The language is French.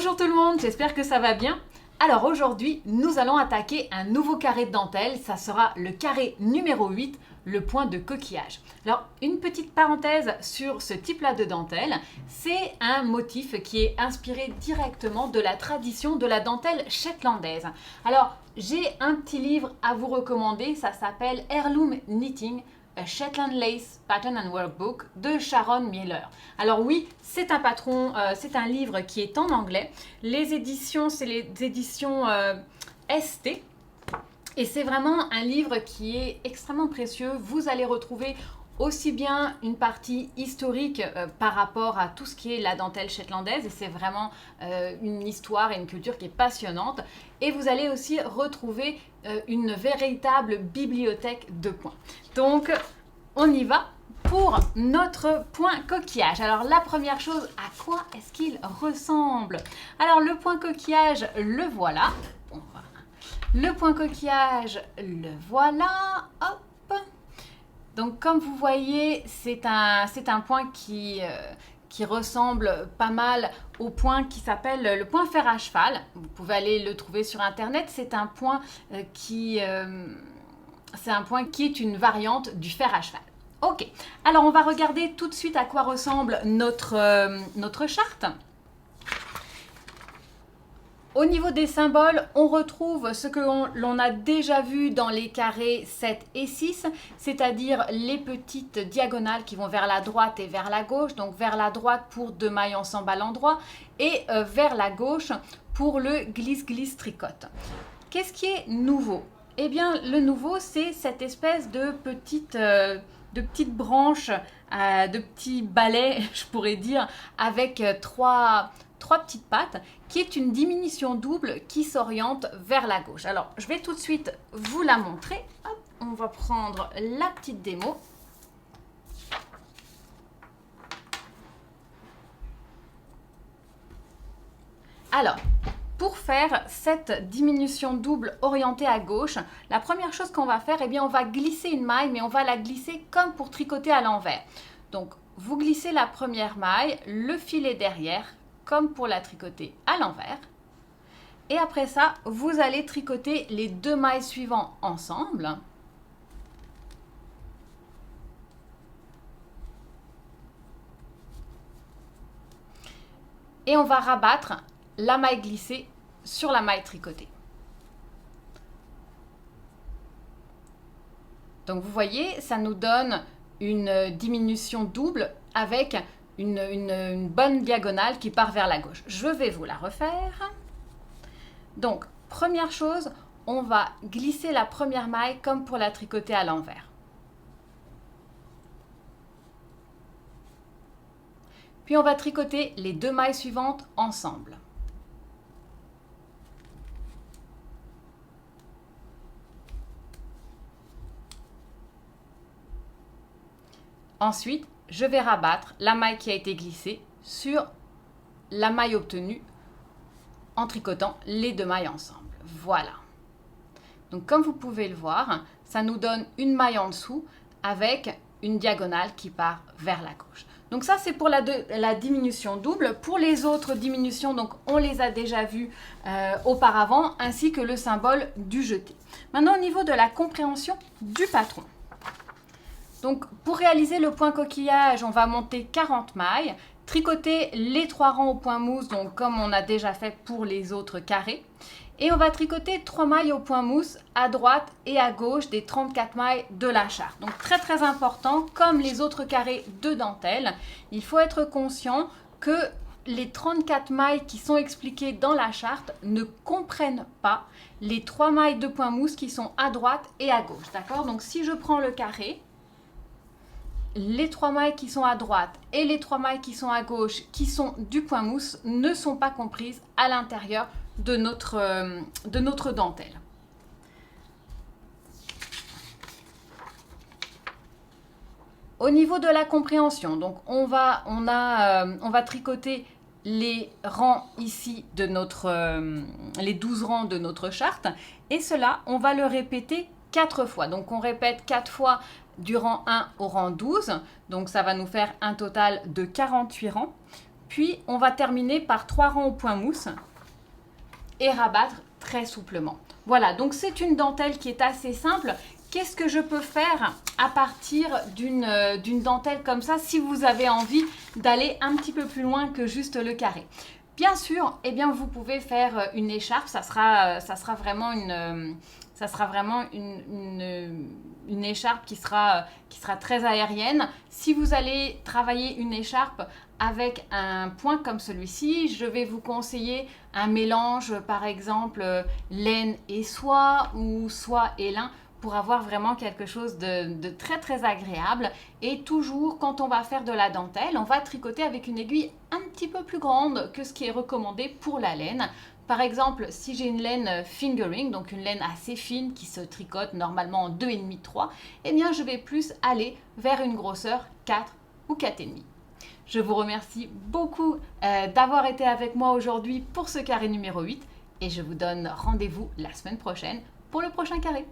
Bonjour tout le monde, j'espère que ça va bien. Alors aujourd'hui, nous allons attaquer un nouveau carré de dentelle, ça sera le carré numéro 8, le point de coquillage. Alors une petite parenthèse sur ce type-là de dentelle, c'est un motif qui est inspiré directement de la tradition de la dentelle shetlandaise. Alors j'ai un petit livre à vous recommander, ça s'appelle Heirloom Knitting, A Shetland Lace Pattern and Workbook de Sharon Miller. Alors oui, c'est un patron, c'est un livre qui est en anglais. Les éditions, c'est les éditions ST. Et c'est vraiment un livre qui est extrêmement précieux. Vous allez retrouver aussi bien une partie historique par rapport à tout ce qui est la dentelle shetlandaise, et c'est vraiment une histoire et une culture qui est passionnante. Et vous allez aussi retrouver une véritable bibliothèque de points. Donc, on y va pour notre point coquillage. Alors, la première chose, à quoi est-ce qu'il ressemble? Alors, le point coquillage, le voilà. Le point coquillage, le voilà. Hop. Donc, comme vous voyez, c'est un point qui ressemble pas mal au point qui s'appelle le point fer à cheval. Vous pouvez aller le trouver sur Internet. C'est un point qui est une variante du fer à cheval. Ok, alors on va regarder tout de suite à quoi ressemble notre charte. Au niveau des symboles, on retrouve ce que l'on a déjà vu dans les carrés 7 et 6, c'est-à-dire les petites diagonales qui vont vers la droite et vers la gauche, donc vers la droite pour 2 mailles ensemble à l'endroit et vers la gauche pour le glisse-glisse tricote. Qu'est-ce qui est nouveau? Eh bien, le nouveau, c'est cette espèce de petites branches, de petits balais, je pourrais dire, avec trois petites pattes, qui est une diminution double qui s'oriente vers la gauche. Alors, je vais tout de suite vous la montrer. Hop, on va prendre la petite démo. Alors, pour faire cette diminution double orientée à gauche, la première chose qu'on va faire, eh bien, on va glisser une maille, mais on va la glisser comme pour tricoter à l'envers. Donc, vous glissez la première maille, le filet derrière, comme pour la tricoter à l'envers. Et après ça, vous allez tricoter les 2 mailles suivantes ensemble. Et on va rabattre la maille glissée sur la maille tricotée. Donc vous voyez, ça nous donne une diminution double avec une bonne diagonale qui part vers la gauche. Je vais vous la refaire. Donc, première chose, on va glisser la première maille comme pour la tricoter à l'envers. Puis on va tricoter les 2 mailles suivantes ensemble. Ensuite, je vais rabattre la maille qui a été glissée sur la maille obtenue en tricotant les 2 mailles ensemble. Voilà. Donc comme vous pouvez le voir, ça nous donne une maille en dessous avec une diagonale qui part vers la gauche. Donc ça, c'est pour la diminution double. Pour les autres diminutions, donc on les a déjà vues auparavant, ainsi que le symbole du jeté. Maintenant, au niveau de la compréhension du patron. Donc, pour réaliser le point coquillage, on va monter 40 mailles, tricoter les 3 rangs au point mousse, donc comme on a déjà fait pour les autres carrés. Et on va tricoter 3 mailles au point mousse à droite et à gauche des 34 mailles de la charte. Donc, très très important, comme les autres carrés de dentelle, il faut être conscient que les 34 mailles qui sont expliquées dans la charte ne comprennent pas les 3 mailles de point mousse qui sont à droite et à gauche. D'accord? Donc, si je prends le carré, les 3 mailles qui sont à droite et les 3 mailles qui sont à gauche, qui sont du point mousse, ne sont pas comprises à l'intérieur de notre dentelle. Au niveau de la compréhension, donc on va tricoter les rangs ici de les 12 rangs de notre charte, et cela, on va le répéter 4 fois. Donc on répète 4 fois du rang 1 au rang 12, donc ça va nous faire un total de 48 rangs. Puis on va terminer par 3 rangs au point mousse et rabattre très souplement. Voilà, donc c'est une dentelle qui est assez simple. Qu'est-ce que je peux faire à partir d'une dentelle comme ça si vous avez envie d'aller un petit peu plus loin que juste le carré? Bien sûr, eh bien, vous pouvez faire une écharpe, ça sera vraiment une écharpe qui sera très aérienne. Si vous allez travailler une écharpe avec un point comme celui-ci, je vais vous conseiller un mélange, par exemple, laine et soie ou soie et lin, pour avoir vraiment quelque chose de très très agréable. Et toujours quand on va faire de la dentelle, on va tricoter avec une aiguille un petit peu plus grande que ce qui est recommandé pour la laine. Par exemple, si j'ai une laine fingering, donc une laine assez fine qui se tricote normalement en 2,5-3, eh bien je vais plus aller vers une grosseur 4 ou 4,5. Je vous remercie beaucoup d'avoir été avec moi aujourd'hui pour ce carré numéro 8 et je vous donne rendez-vous la semaine prochaine pour le prochain carré.